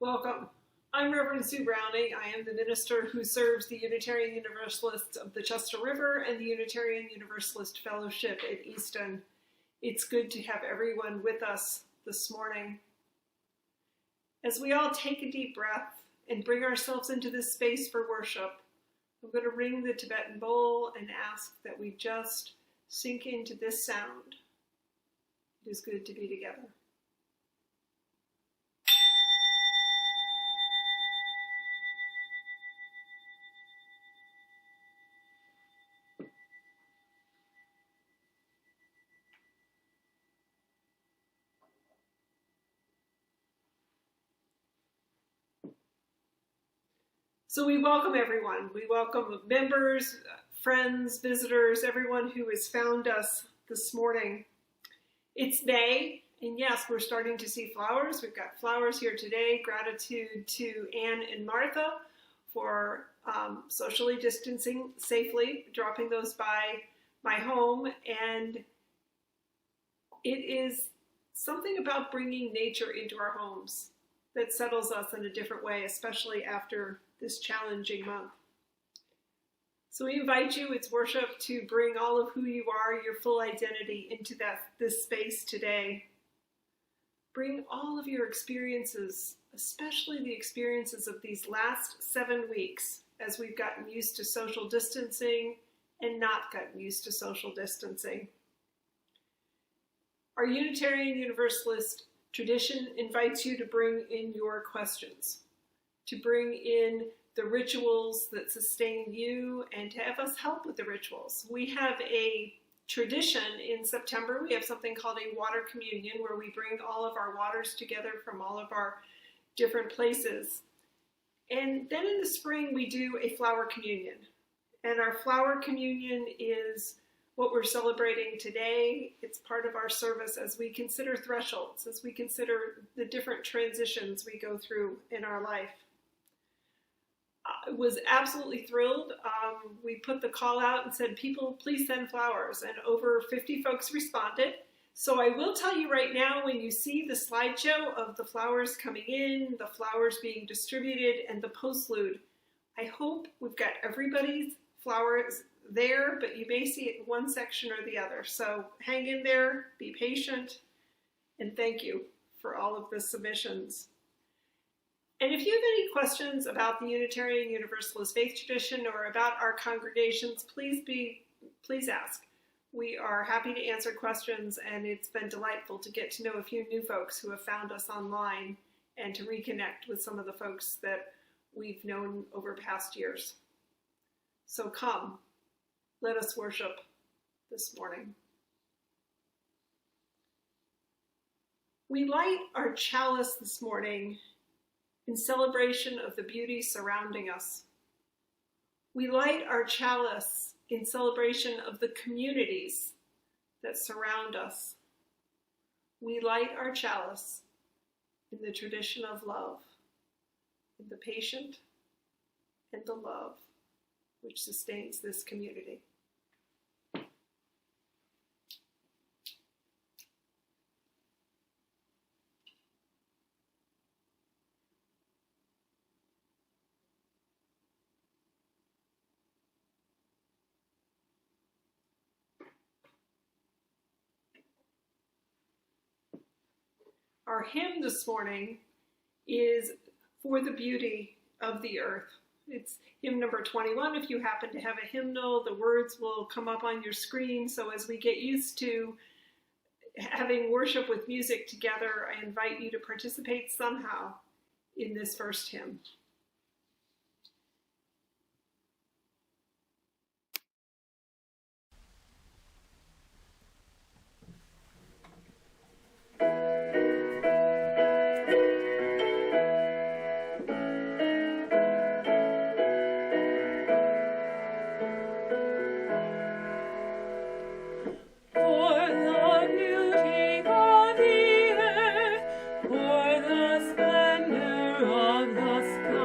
Welcome. I'm Reverend Sue Browning. I am the minister who serves the Unitarian Universalists of the Chester River and the Unitarian Universalist Fellowship at Easton. It's good to have everyone with us this morning. As we all take a deep breath and bring ourselves into this space for worship, I'm going to ring the Tibetan bowl and ask that we just sink into this sound. It is good to be together. So we welcome everyone. We welcome members, friends, visitors, everyone who has found us this morning. It's May, and yes, we're starting to see flowers. We've got flowers here today. Gratitude to Anne and Martha for socially distancing safely, dropping those by my home. And it is something about bringing nature into our homes that settles us in a different way, especially after this challenging month. So we invite you, it's worship, to bring all of who you are, your full identity, into this space today. Bring all of your experiences, especially the experiences of these last 7 weeks, as we've gotten used to social distancing and not gotten used to social distancing. Our Unitarian Universalist tradition invites you to bring in your questions, to bring in the rituals that sustain you, and to have us help with the rituals. We have a tradition in September. We have something called a water communion, where we bring all of our waters together from all of our different places. And then in the spring, we do a flower communion. And our flower communion is what we're celebrating today. It's part of our service as we consider thresholds, as we consider the different transitions we go through in our life. I was absolutely thrilled. We put the call out and said, people, please send flowers, and over 50 folks responded. So I will tell you right now, when you see the slideshow of the flowers coming in, the flowers being distributed, and the postlude, I hope we've got everybody's flowers there, but you may see it in one section or the other. So hang in there, be patient, and thank you for all of the submissions. And if you have any questions about the Unitarian Universalist faith tradition or about our congregations, please ask. We are happy to answer questions, and it's been delightful to get to know a few new folks who have found us online and to reconnect with some of the folks that we've known over past years. So come, let us worship this morning. We light our chalice this morning in celebration of the beauty surrounding us. We light our chalice in celebration of the communities that surround us. We light our chalice in the tradition of love, in the patient and the love which sustains this community. Our hymn this morning is For the Beauty of the Earth. It's hymn number 21. If you happen to have a hymnal, the words will come up on your screen. So as we get used to having worship with music together, I invite you to participate somehow in this first hymn. For the splendor of the sky.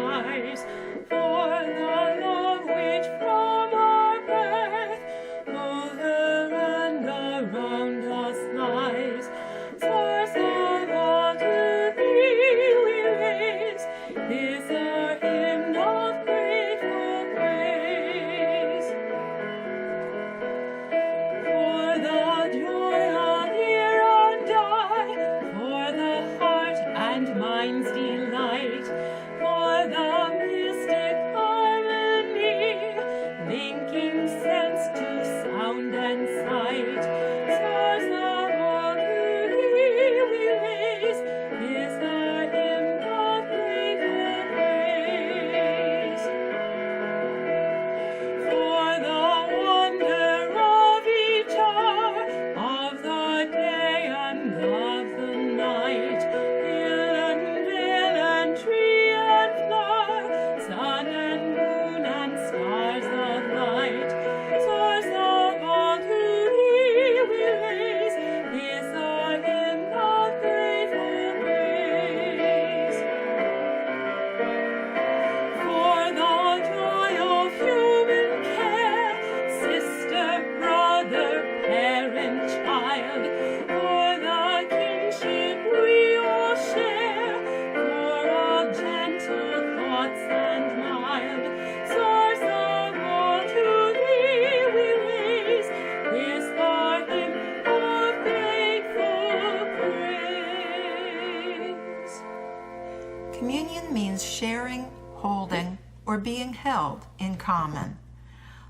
Communion means sharing, holding, or being held in common.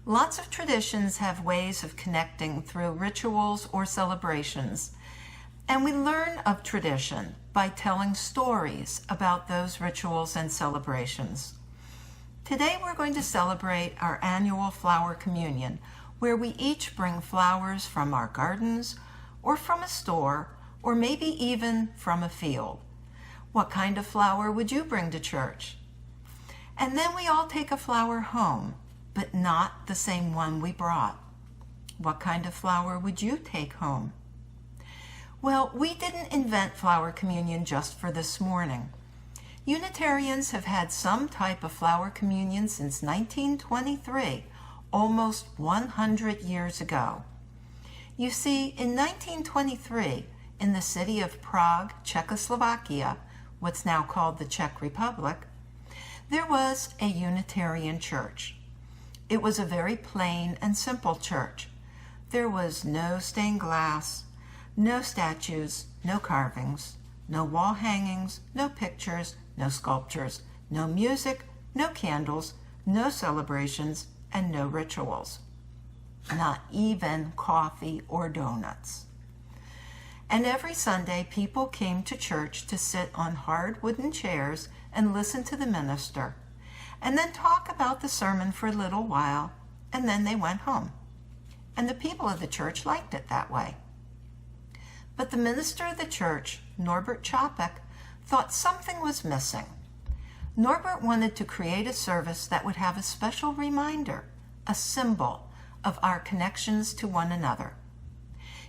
Lots of traditions have ways of connecting through rituals or celebrations, and we learn of tradition by telling stories about those rituals and celebrations. Today we're going to celebrate our annual Flower Communion, where we each bring flowers from our gardens, or from a store, or maybe even from a field. What kind of flower would you bring to church? And then we all take a flower home, but not the same one we brought. What kind of flower would you take home? Well, we didn't invent Flower Communion just for this morning. Unitarians have had some type of Flower Communion since 1923, almost 100 years ago. You see, in 1923, in the city of Prague, Czechoslovakia, what's now called the Czech Republic, there was a Unitarian church. It was a very plain and simple church. There was no stained glass, no statues, no carvings, no wall hangings, no pictures, no sculptures, no music, no candles, no celebrations, and no rituals. Not even coffee or donuts. And every Sunday, people came to church to sit on hard wooden chairs and listen to the minister, and then talk about the sermon for a little while, and then they went home. And the people of the church liked it that way. But the minister of the church, Norbert Čapek, thought something was missing. Norbert wanted to create a service that would have a special reminder, a symbol of our connections to one another.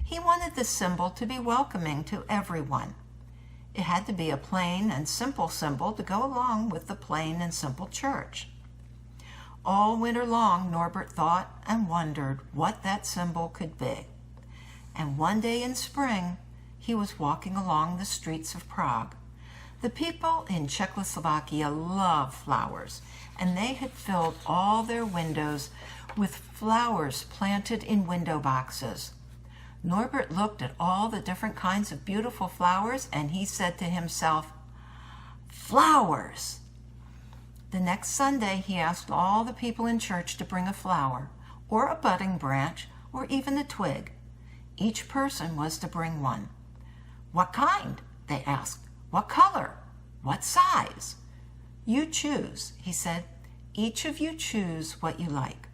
He wanted the symbol to be welcoming to everyone. It had to be a plain and simple symbol to go along with the plain and simple church. All winter long, Norbert thought and wondered what that symbol could be. And one day in spring, he was walking along the streets of Prague. The people in Czechoslovakia love flowers, and they had filled all their windows with flowers planted in window boxes. Norbert looked at all the different kinds of beautiful flowers, and he said to himself, "Flowers!" The next Sunday, he asked all the people in church to bring a flower, or a budding branch, or even a twig. Each person was to bring one. "What kind?" they asked. "What color? What size?" "You choose," he said. "Each of you choose what you like."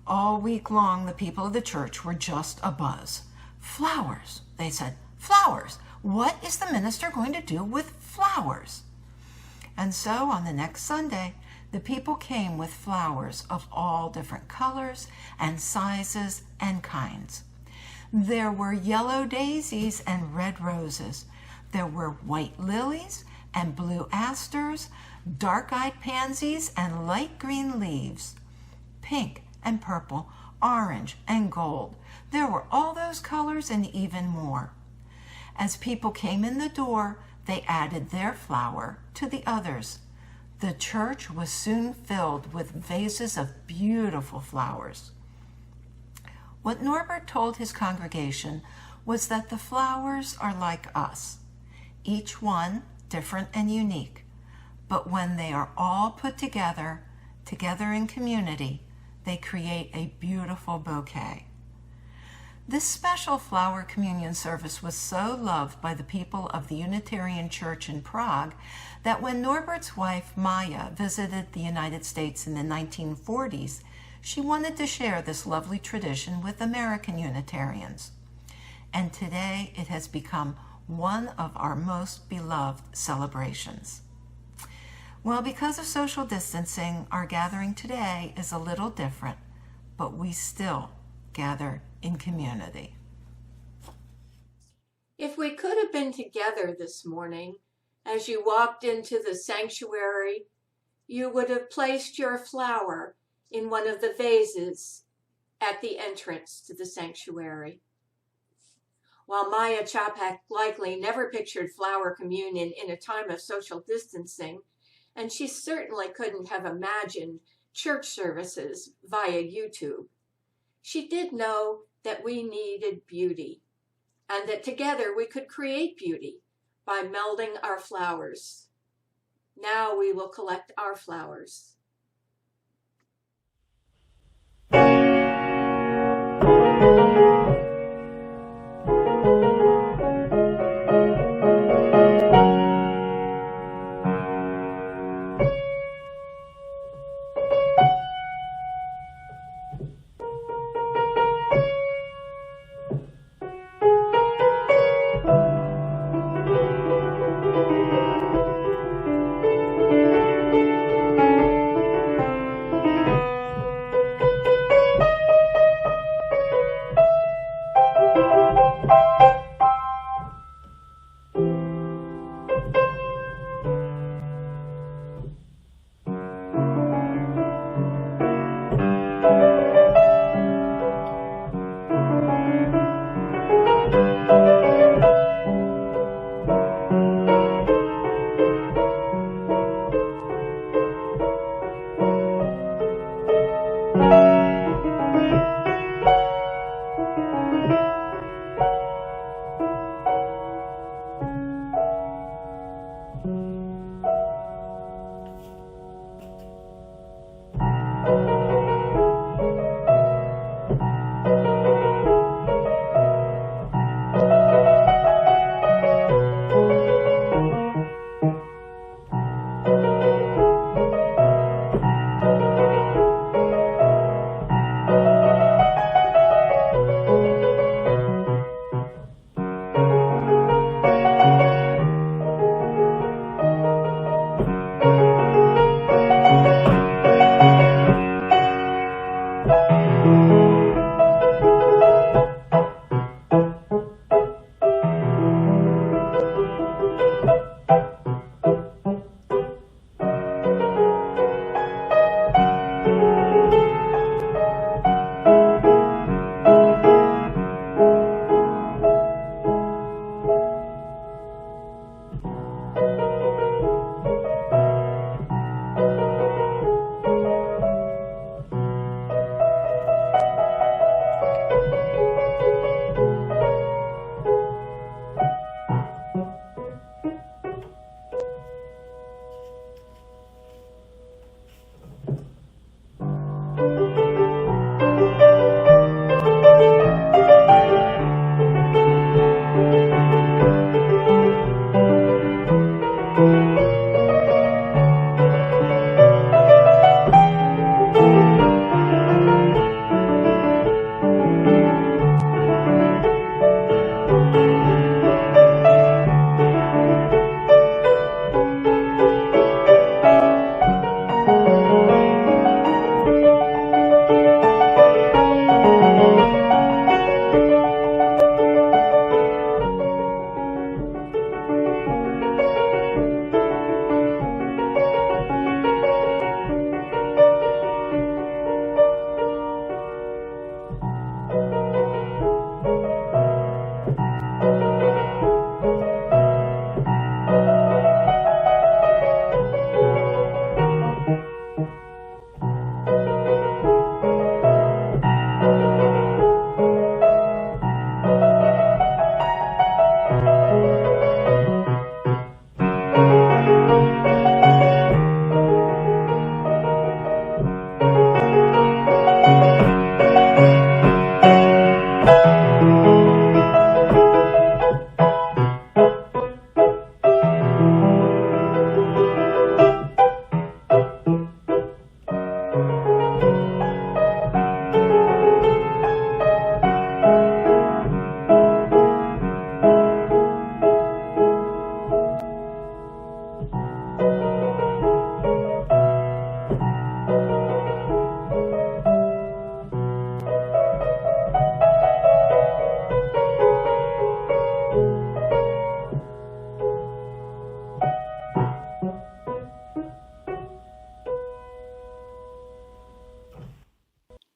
All week long, the people of the church were just abuzz. "Flowers," they said. "Flowers! What is the minister going to do with flowers?" And so on the next Sunday, the people came with flowers of all different colors and sizes and kinds. There were yellow daisies and red roses. There were white lilies and blue asters, dark-eyed pansies and light green leaves, pink and purple, orange and gold. There were all those colors and even more. As people came in the door, they added their flower to the others. The church was soon filled with vases of beautiful flowers. What Norbert told his congregation was that the flowers are like us, each one different and unique, but when they are all put together in community, they create a beautiful bouquet. This special Flower Communion service was so loved by the people of the Unitarian Church in Prague that when Norbert's wife Maya visited the United States in the 1940s, she wanted to share this lovely tradition with American Unitarians. And today it has become one of our most beloved celebrations. Well, because of social distancing, our gathering today is a little different, but we still gather in community. If we could have been together this morning, as you walked into the sanctuary, you would have placed your flower in one of the vases at the entrance to the sanctuary. While Maya Čapek likely never pictured Flower Communion in a time of social distancing, and she certainly couldn't have imagined church services via YouTube, she did know that we needed beauty, and that together we could create beauty by melding our flowers. Now we will collect our flowers.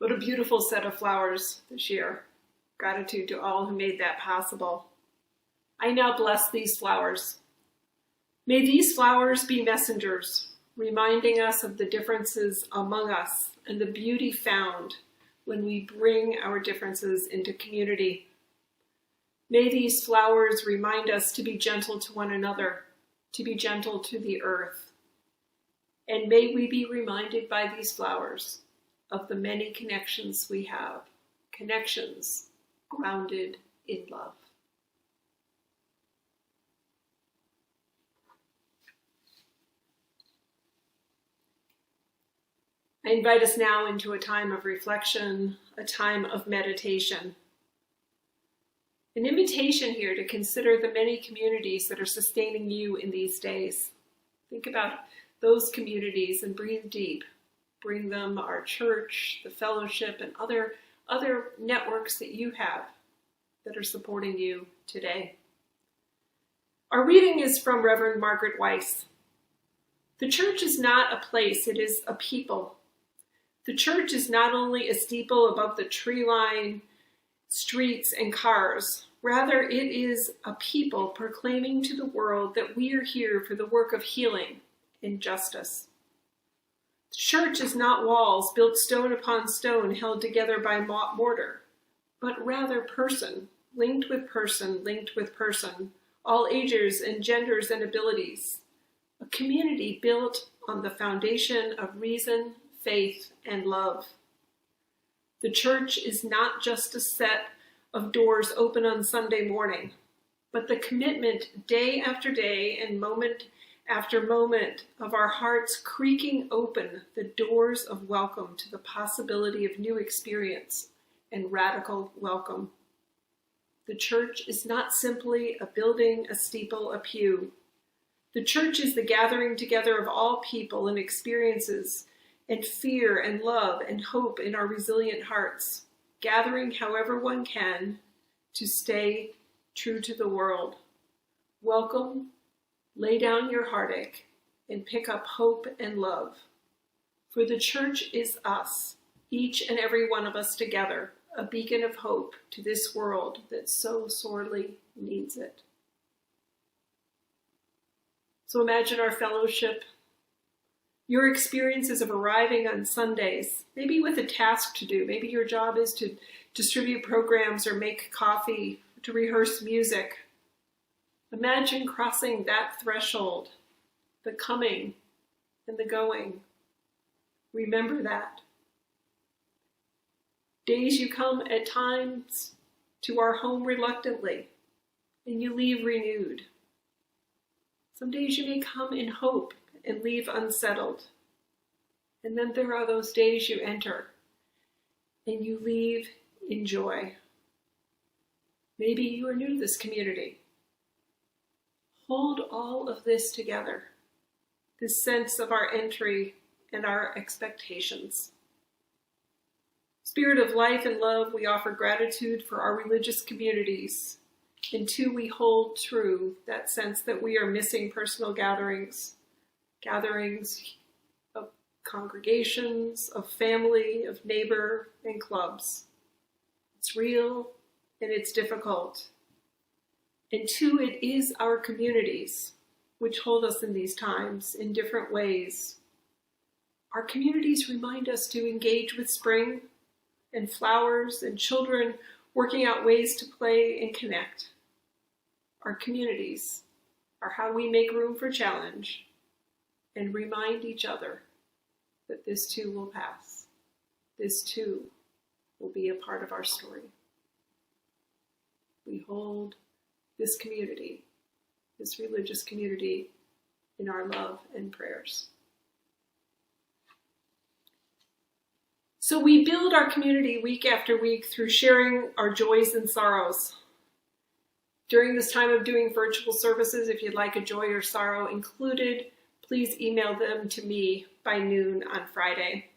What a beautiful set of flowers this year. Gratitude to all who made that possible. I now bless these flowers. May these flowers be messengers, reminding us of the differences among us and the beauty found when we bring our differences into community. May these flowers remind us to be gentle to one another, to be gentle to the earth, And may we be reminded by these flowers of the many connections we have, connections grounded in love. I invite us now into a time of reflection, a time of meditation. An invitation here to consider the many communities that are sustaining you in these days. Think about those communities and breathe deep. Bring them our church, the fellowship, and other networks that you have that are supporting you today. Our reading is from Reverend Margaret Weiss. The church is not a place, it is a people. The church is not only a steeple above the tree line, streets, and cars. Rather, it is a people proclaiming to the world that we are here for the work of healing and justice. The church is not walls built stone upon stone held together by mortar, but rather person, linked with person, all ages and genders and abilities. A community built on the foundation of reason, faith, and love. The church is not just a set of doors open on Sunday morning, but the commitment day after day and moment after moment of our hearts creaking open the doors of welcome to the possibility of new experience and radical welcome. The church is not simply a building, a steeple, a pew. The church is the gathering together of all people and experiences and fear and love and hope in our resilient hearts, gathering however one can to stay true to the world. Welcome, lay down your heartache, and pick up hope and love. For the church is us, each and every one of us together, a beacon of hope to this world that so sorely needs it. So imagine our fellowship, your experiences of arriving on Sundays, maybe with a task to do. Maybe your job is to distribute programs or make coffee, to rehearse music. Imagine crossing that threshold, the coming and the going. Remember that. Days you come at times to our home reluctantly, and you leave renewed. Some days you may come in hope and leave unsettled. And then there are those days you enter and you leave in joy. Maybe you are new to this community. Hold all of this together, this sense of our entry and our expectations. Spirit of life and love, we offer gratitude for our religious communities. And two, we hold true that sense that we are missing personal gatherings of congregations, of family, of neighbor, and clubs. It's real and it's difficult. And two, it is our communities which hold us in these times in different ways. Our communities remind us to engage with spring and flowers and children working out ways to play and connect. Our communities are how we make room for challenge and remind each other that this too will pass. This too will be a part of our story. We hold this community, this religious community, in our love and prayers. So we build our community week after week through sharing our joys and sorrows. During this time of doing virtual services, if you'd like a joy or sorrow included, please email them to me by noon on Friday.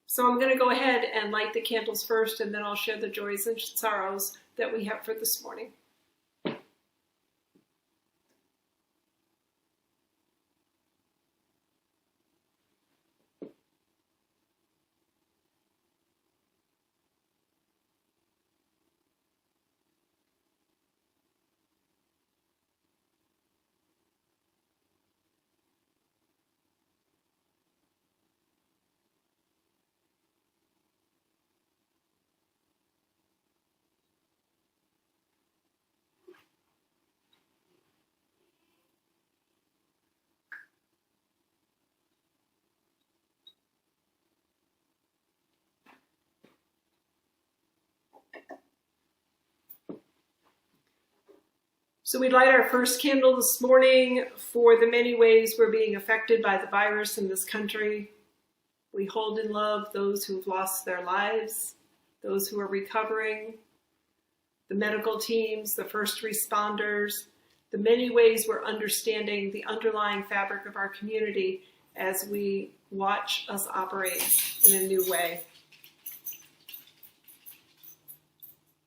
So I'm going to go ahead and light the candles first, and then I'll share the joys and sorrows that we have for this morning. So we light our first candle this morning for the many ways we're being affected by the virus in this country. We hold in love those who've lost their lives, those who are recovering, the medical teams, the first responders, the many ways we're understanding the underlying fabric of our community as we watch us operate in a new way.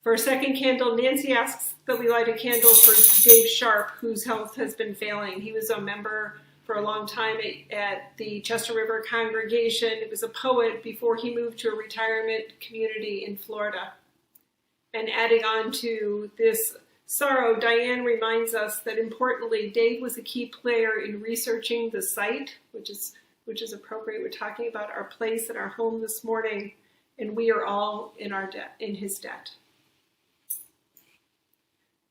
For a second candle, Nancy asks that we light a candle for Dave Sharp, whose health has been failing. He was a member for a long time at the Chester River congregation. He was a poet before he moved to a retirement community in Florida. And adding on to this sorrow, Diane reminds us that importantly, Dave was a key player in researching the site, which is appropriate. We're talking about our place and our home this morning, and we are all in his debt.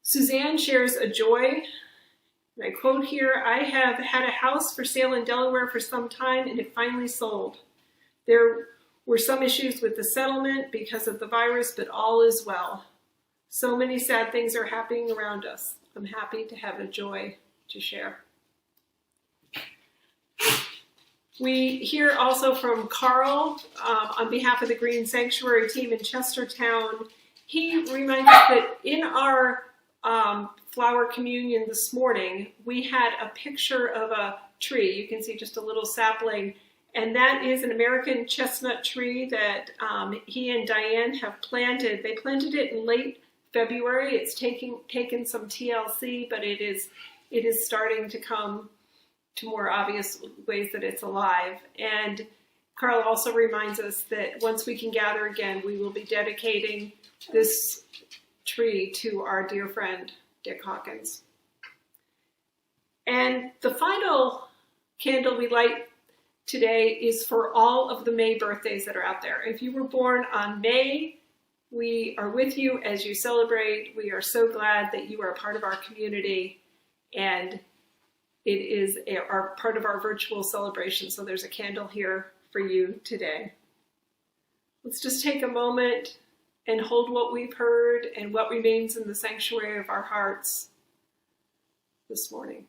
Suzanne shares a joy, and I quote here, "I have had a house for sale in Delaware for some time and it finally sold. There were some issues with the settlement because of the virus, but all is well. So many sad things are happening around us. I'm happy to have a joy to share." We hear also from Carl on behalf of the Green Sanctuary team in Chestertown. He reminds us that in our flower communion this morning, we had a picture of a tree. You can see just a little sapling, and that is an American chestnut tree that he and Diane have planted. They planted it in late February. It's taken some TLC, but it is starting to come to more obvious ways that it's alive. And Carl also reminds us that once we can gather again, we will be dedicating this tree to our dear friend, Dick Hawkins. And the final candle we light today is for all of the May birthdays that are out there. If you were born on May, we are with you as you celebrate. We are so glad that you are a part of our community, and it is part of our virtual celebration. So there's a candle here for you today. Let's just take a moment and hold what we've heard and what remains in the sanctuary of our hearts this morning.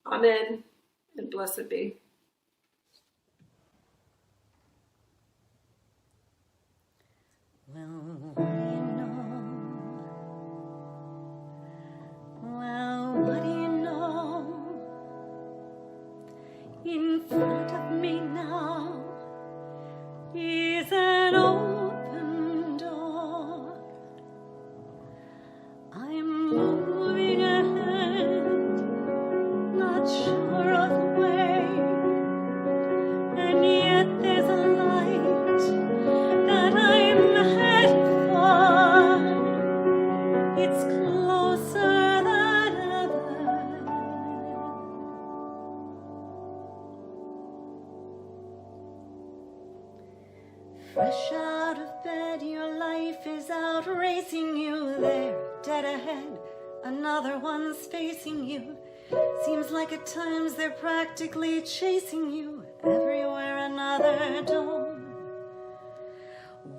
Amen, and blessed be. What do you know? In front of me now is an open door. I'm moving ahead, not sure of the way, and yet there's a light that I'm headed for. It's closer than ever. Fresh out of bed, your life is out racing you there, dead ahead, another one's facing you. Seems like at times they're practically chasing you, everywhere another door.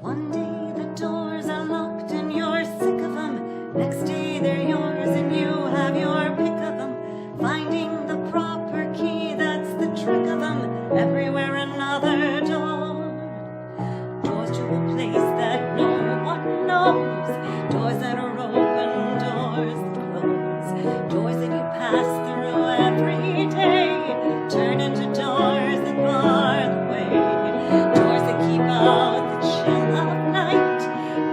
One day the doors are locked and you're sick of them, next day they're yours and you have your pick of them. Finding the proper key, that's the trick of them, everywhere another door. Doors to a place that no one knows, doors that are open, doors that close, doors that you pass through every day, turn into doors that bar the way, doors that keep out the chill of night,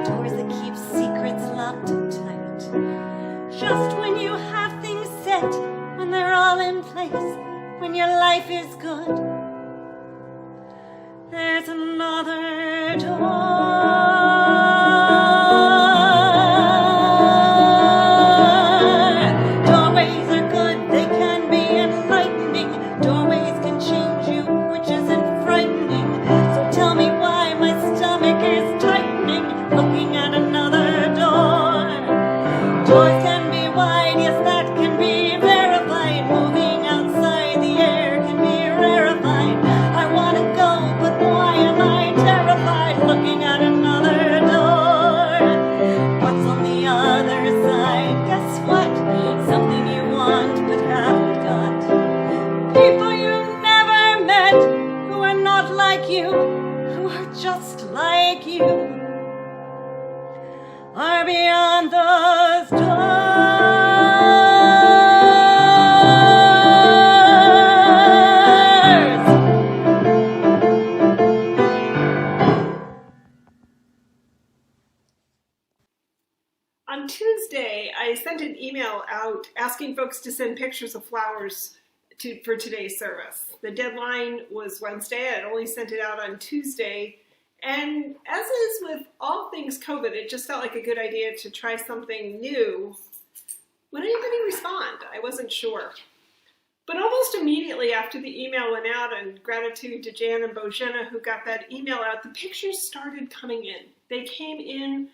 doors that keep secrets locked tight. Just when you have things set, when they're all in place, when your life is good, there's another door. Doorways are good, they can be enlightening. Doorways can change you, which isn't frightening. So tell me why my stomach is tightening, looking at another door. Doors can be wide, yes, that can be verified. Moving outside just like you are beyond those doors. On Tuesday, I sent an email out asking folks to send pictures of flowers for today's service. The deadline was Wednesday. I'd only sent it out on Tuesday. And as is with all things COVID, it just felt like a good idea to try something new. Would anybody respond? I wasn't sure. But almost immediately after the email went out, and gratitude to Jan and Bojena who got that email out, the pictures started coming in. They came in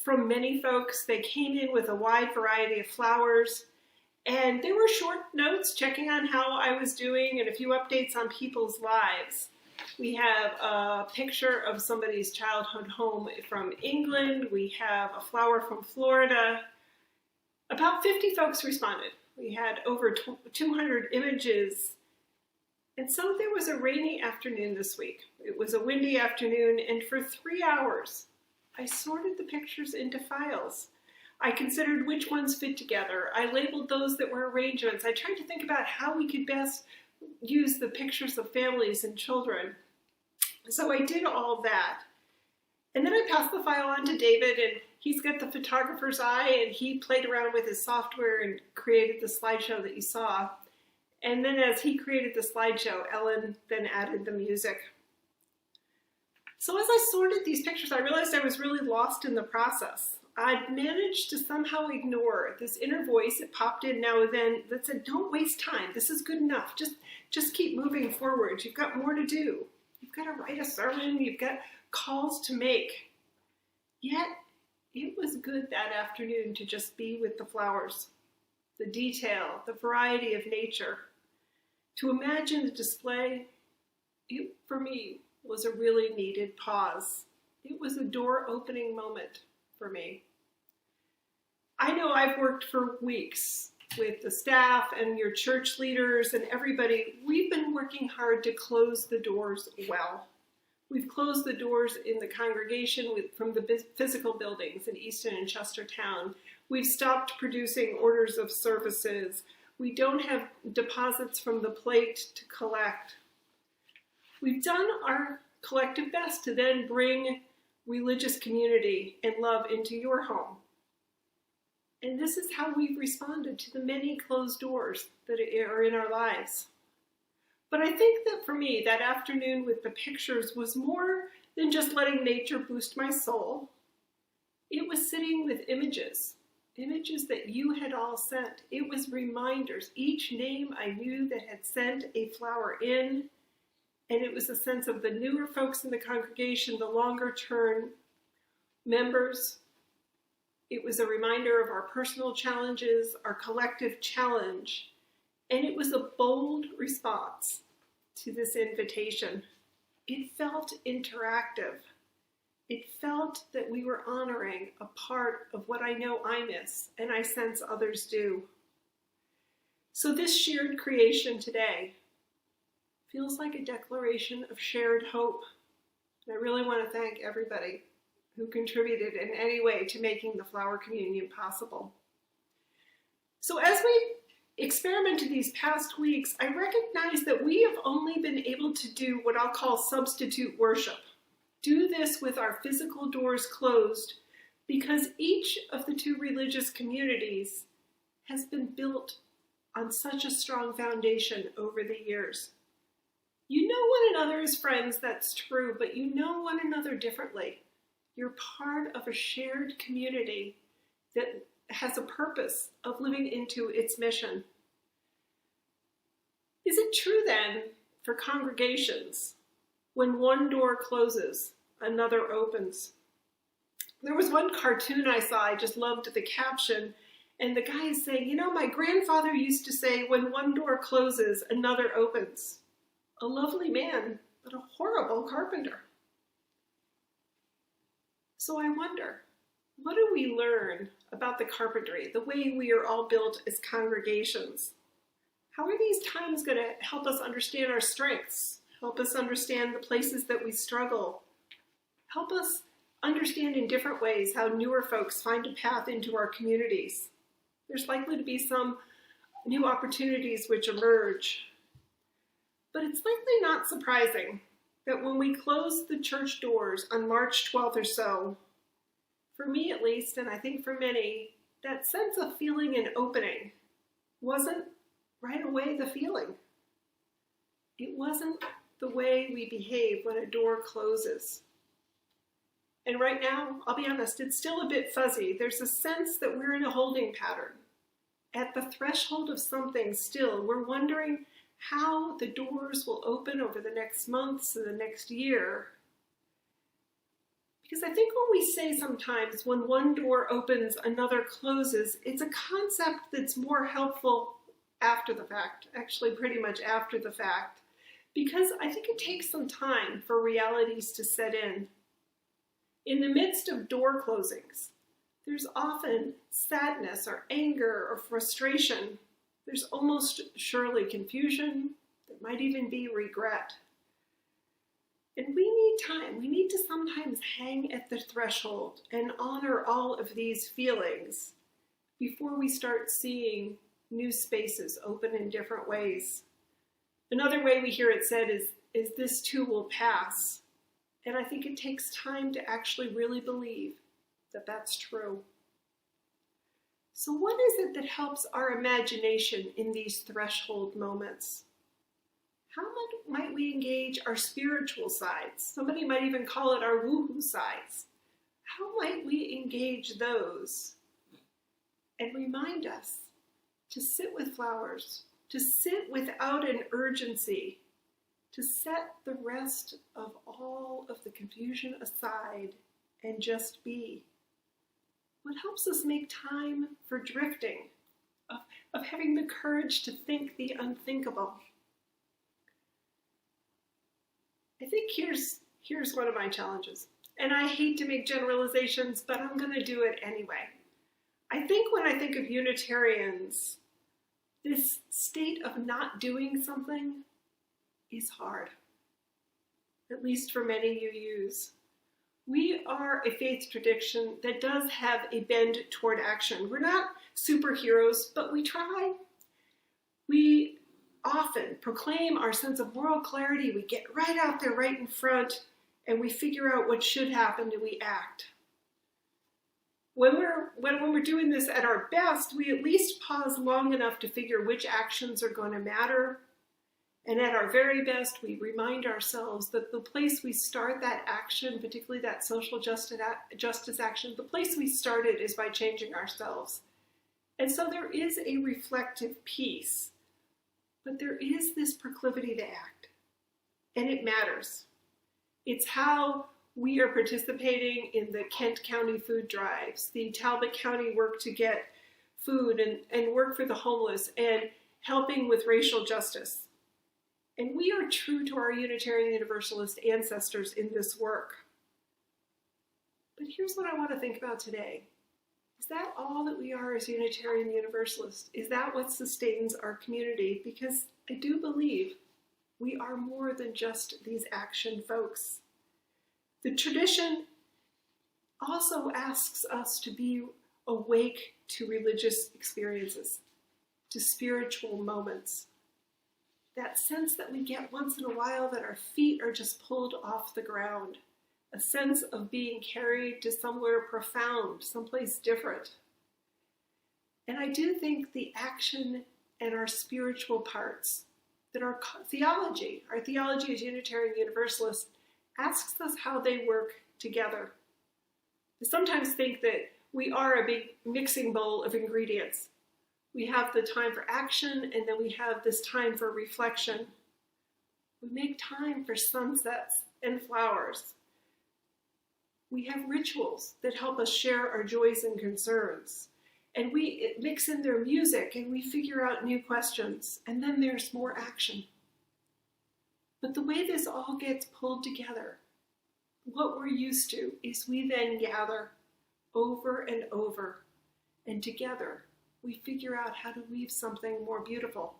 from many folks. They came in with a wide variety of flowers. And there were short notes checking on how I was doing and a few updates on people's lives. We have a picture of somebody's childhood home from England. We have a flower from Florida. About 50 folks responded. We had over 200 images. And so there was a rainy afternoon this week. It was a windy afternoon, and for 3 hours, I sorted the pictures into files. I considered which ones fit together. I labeled those that were arrangements. I tried to think about how we could best use the pictures of families and children. So I did all that. And then I passed the file on to David, and he's got the photographer's eye, and he played around with his software and created the slideshow that you saw. And then as he created the slideshow, Ellen then added the music. So as I sorted these pictures, I realized I was really lost in the process. I'd managed to somehow ignore this inner voice. It popped in now and then that said, don't waste time. This is good enough. Just keep moving forward. You've got more to do. You've got to write a sermon. You've got calls to make. Yet, it was good that afternoon to just be with the flowers, the detail, the variety of nature. To imagine the display, it, for me, was a really needed pause. It was a door-opening moment for me. I know I've worked for weeks with the staff and your church leaders and everybody. We've been working hard to close the doors well. We've closed the doors in the congregation from the physical buildings in Easton and Chestertown. We've stopped producing orders of services. We don't have deposits from the plate to collect. We've done our collective best to then bring religious community and love into your home. And this is how we've responded to the many closed doors that are in our lives. But I think that for me, that afternoon with the pictures was more than just letting nature boost my soul. It was sitting with images that you had all sent. It was reminders, each name I knew that had sent a flower in. And it was a sense of the newer folks in the congregation, the longer term members. It was a reminder of our personal challenges, our collective challenge. And it was a bold response to this invitation. It felt interactive. It felt that we were honoring a part of what I know I miss, and I sense others do. So this shared creation today feels like a declaration of shared hope. And I really want to thank everybody who contributed in any way to making the Flower Communion possible. So as we experimented these past weeks, I recognize that we have only been able to do what I'll call substitute worship. Do this with our physical doors closed because each of the two religious communities has been built on such a strong foundation over the years. You know one another as friends, that's true, but you know one another differently. You're part of a shared community that has a purpose of living into its mission. Is it true then for congregations, when one door closes, another opens? There was one cartoon I saw, I just loved the caption, and the guy is saying, you know, my grandfather used to say, when one door closes, another opens. A lovely man, but a horrible carpenter. So I wonder, what do we learn about the carpentry, the way we are all built as congregations? How are these times going to help us understand our strengths, help us understand the places that we struggle, help us understand in different ways how newer folks find a path into our communities. There's likely to be some new opportunities which emerge. But it's likely not surprising that when we closed the church doors on March 12th or so, for me at least, and I think for many, that sense of feeling an opening wasn't right away the feeling. It wasn't the way we behave when a door closes. And right now, I'll be honest, it's still a bit fuzzy. There's a sense that we're in a holding pattern. At the threshold of something still, we're wondering how the doors will open over the next months and the next year. Because I think when we say sometimes when one door opens, another closes, it's a concept that's more helpful after the fact, actually pretty much after the fact, because I think it takes some time for realities to set in. In the midst of door closings, there's often sadness or anger or frustration. There's almost surely confusion. There might even be regret. And we need time. We need to sometimes hang at the threshold and honor all of these feelings before we start seeing new spaces open in different ways. Another way we hear it said is this too will pass. And I think it takes time to actually really believe that that's true. So what is it that helps our imagination in these threshold moments? How might we engage our spiritual sides? Somebody might even call it our woohoo sides. How might we engage those and remind us to sit with flowers, to sit without an urgency, to set the rest of all of the confusion aside and just be? What helps us make time for drifting, of having the courage to think the unthinkable? I think here's one of my challenges. And I hate to make generalizations, but I'm going to do it anyway. I think when I think of Unitarians, this state of not doing something is hard, at least for many UUs. We are a faith tradition that does have a bend toward action. We're not superheroes, but we try. We often proclaim our sense of moral clarity. We get right out there, right in front, and we figure out what should happen and we act. When we're doing this at our best, we at least pause long enough to figure which actions are going to matter. And at our very best, we remind ourselves that the place we start that action, particularly that social justice action, the place we started is by changing ourselves. And so there is a reflective piece, but there is this proclivity to act, and it matters. It's how we are participating in the Kent County food drives, the Talbot County work to get food and work for the homeless, and helping with racial justice. And we are true to our Unitarian Universalist ancestors in this work. But here's what I want to think about today. Is that all that we are as Unitarian Universalists? Is that what sustains our community? Because I do believe we are more than just these action folks. The tradition also asks us to be awake to religious experiences, to spiritual moments. That sense that we get once in a while that our feet are just pulled off the ground. A sense of being carried to somewhere profound, someplace different. And I do think the action and our spiritual parts, that our theology as Unitarian Universalists, asks us how they work together. I sometimes think that we are a big mixing bowl of ingredients. We have the time for action, and then we have this time for reflection. We make time for sunsets and flowers. We have rituals that help us share our joys and concerns. And we mix in their music, and we figure out new questions. And then there's more action. But the way this all gets pulled together, what we're used to is we then gather over and over, and together we figure out how to weave something more beautiful.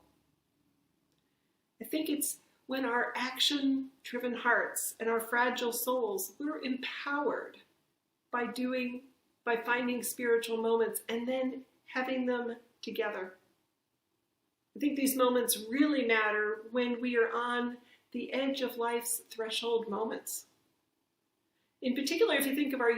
I think it's when our action-driven hearts and our fragile souls, we're empowered by finding spiritual moments and then having them together. I think these moments really matter when we are on the edge of life's threshold moments. In particular, if you think of our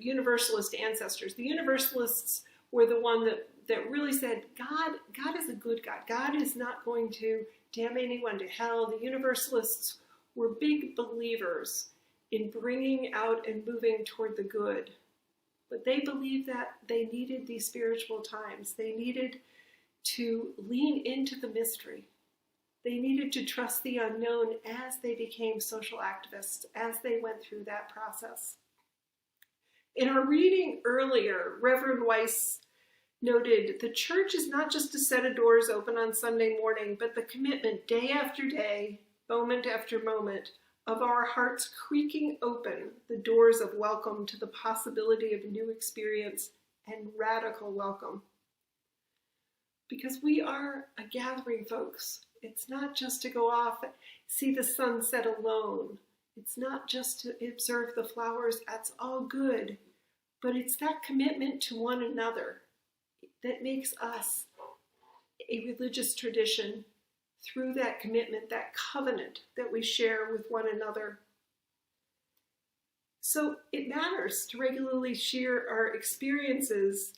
Universalist ancestors, the Universalists were the one that really said, God is a good God. God is not going to damn anyone to hell. The Universalists were big believers in bringing out and moving toward the good. But they believed that they needed these spiritual times. They needed to lean into the mystery. They needed to trust the unknown as they became social activists, as they went through that process. In our reading earlier, Reverend Weiss noted, the church is not just a set of doors open on Sunday morning, but the commitment day after day, moment after moment, of our hearts creaking open the doors of welcome to the possibility of new experience and radical welcome. Because we are a gathering, folks. It's not just to go off and see the sunset alone. It's not just to observe the flowers. That's all good. But it's that commitment to one another that makes us a religious tradition through that commitment, that covenant that we share with one another. So it matters to regularly share our experiences,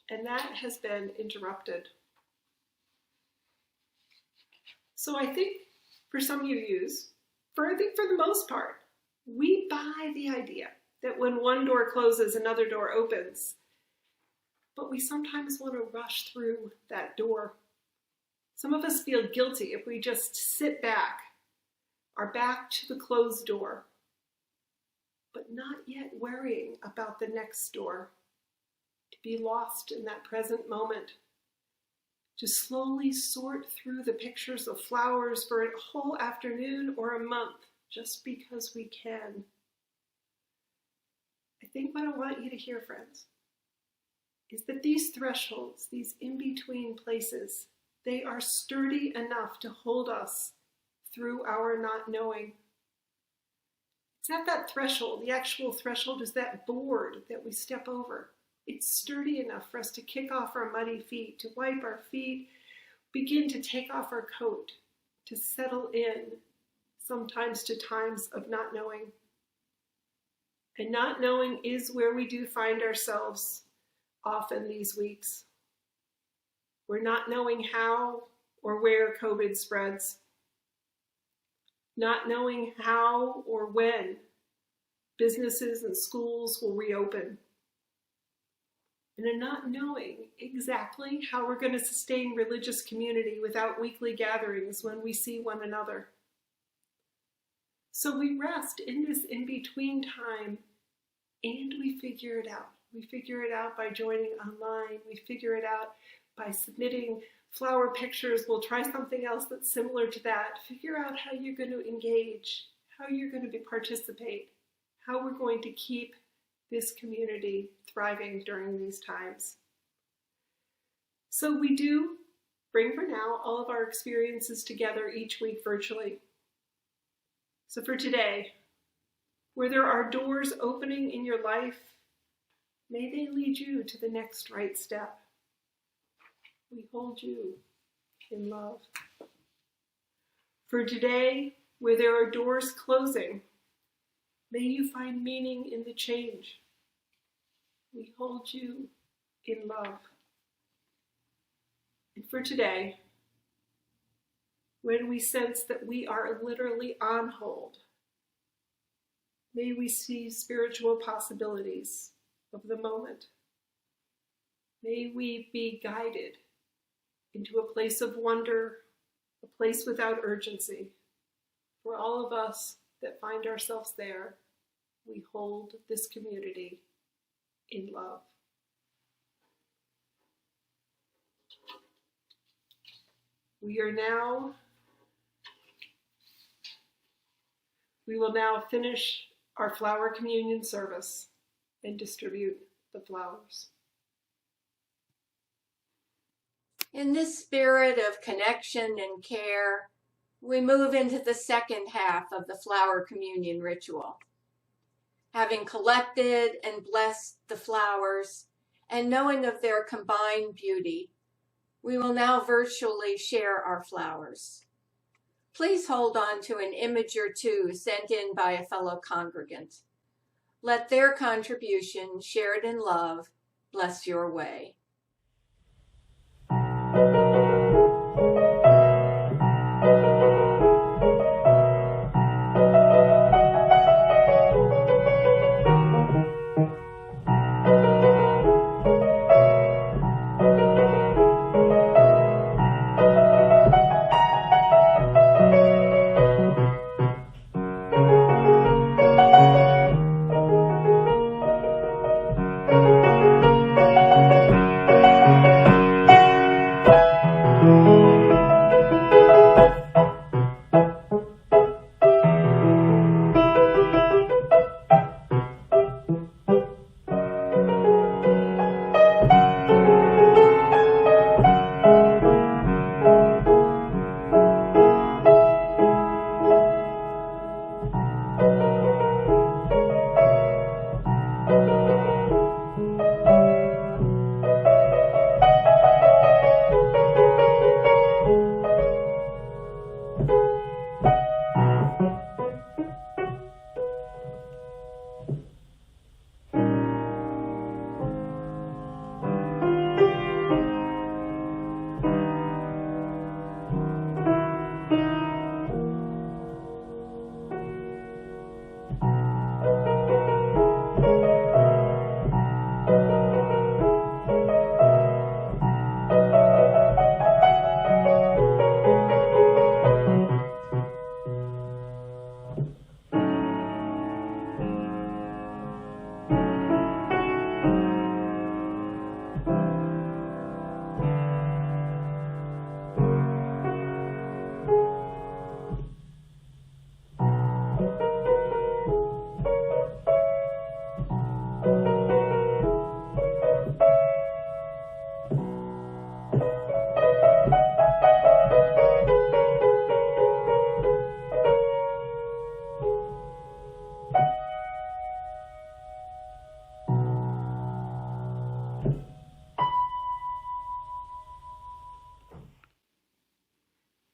and that has been interrupted. So I think for some UUs, I think for the most part, we buy the idea that when one door closes, another door opens. But we sometimes want to rush through that door. Some of us feel guilty if we just sit back, our back to the closed door, but not yet worrying about the next door, to be lost in that present moment, to slowly sort through the pictures of flowers for a whole afternoon or a month, just because we can. I think what I want you to hear, friends, is that these thresholds, these in-between places, they are sturdy enough to hold us through our not knowing. It's at that threshold, the actual threshold is that board that we step over. It's sturdy enough for us to kick off our muddy feet, to wipe our feet, begin to take off our coat, to settle in, sometimes to times of not knowing. And not knowing is where we do find ourselves often these weeks. We're not knowing how or where COVID spreads. Not knowing how or when businesses and schools will reopen. And in not knowing exactly how we're going to sustain religious community without weekly gatherings when we see one another. So we rest in this in-between time and we figure it out. We figure it out by joining online. We figure it out by submitting flower pictures. We'll try something else that's similar to that. Figure out how you're going to engage, how you're going to participate, how we're going to keep this community thriving during these times. So we do bring for now all of our experiences together each week virtually. So for today, where there are doors opening in your life, may they lead you to the next right step. We hold you in love. For today, where there are doors closing, may you find meaning in the change. We hold you in love. And for today, when we sense that we are literally on hold, may we see spiritual possibilities of the moment. May we be guided into a place of wonder, a place without urgency. For all of us that find ourselves there, we hold this community in love. We will now finish our flower communion service and distribute the flowers. In this spirit of connection and care, we move into the second half of the flower communion ritual. Having collected and blessed the flowers and knowing of their combined beauty, we will now virtually share our flowers. Please hold on to an image or two sent in by a fellow congregant. Let their contribution, shared in love, bless your way.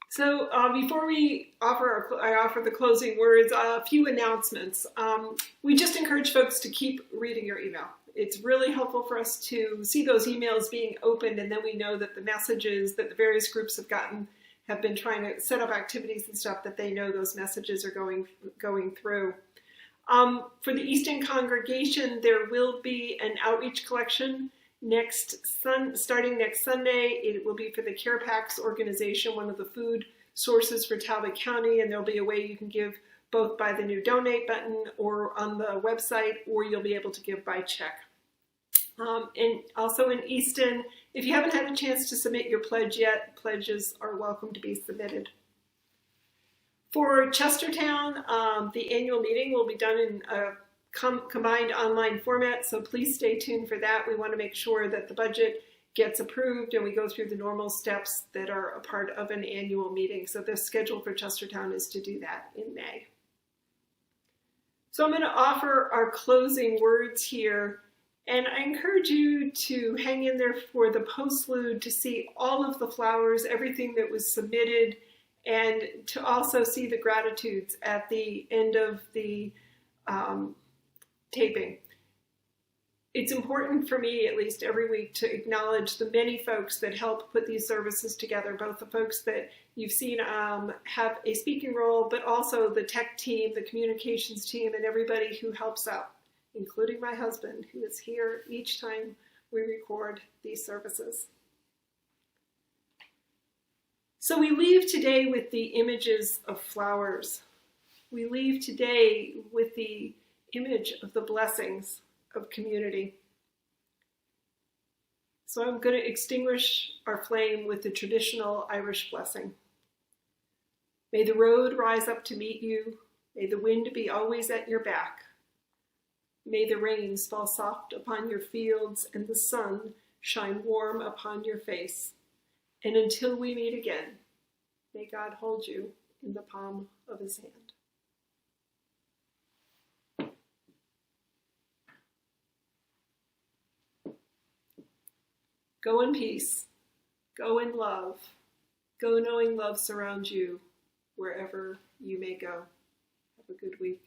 So before I offer the closing words, a few announcements. We just encourage folks to keep reading your email. It's really helpful for us to see those emails being opened, and then we know that the messages that the various groups have gotten have been trying to set up activities and stuff, that they know those messages are going through. For the Easton congregation, there will be an outreach collection starting next Sunday. It will be for the CarePax organization, one of the food sources for Talbot County, and there'll be a way you can give both by the new donate button or on the website, or you'll be able to give by check. And also in Easton, if you haven't had a chance to submit your pledge yet, pledges are welcome to be submitted. For Chestertown, the annual meeting will be done in a combined online format, so please stay tuned for that. We want to make sure that the budget gets approved and we go through the normal steps that are a part of an annual meeting. So the schedule for Chestertown is to do that in May. So I'm going to offer our closing words here, and I encourage you to hang in there for the postlude to see all of the flowers, everything that was submitted, and to also see the gratitudes at the end of the taping. It's important for me, at least every week, to acknowledge the many folks that help put these services together, both the folks that you've seen have a speaking role, but also the tech team, the communications team, and everybody who helps out, including my husband, who is here each time we record these services. So we leave today with the images of flowers. We leave today with the image of the blessings of community. So I'm going to extinguish our flame with the traditional Irish blessing. May the road rise up to meet you. May the wind be always at your back. May the rains fall soft upon your fields and the sun shine warm upon your face. And until we meet again, may God hold you in the palm of his hand. Go in peace. Go in love. Go knowing love surrounds you wherever you may go. Have a good week.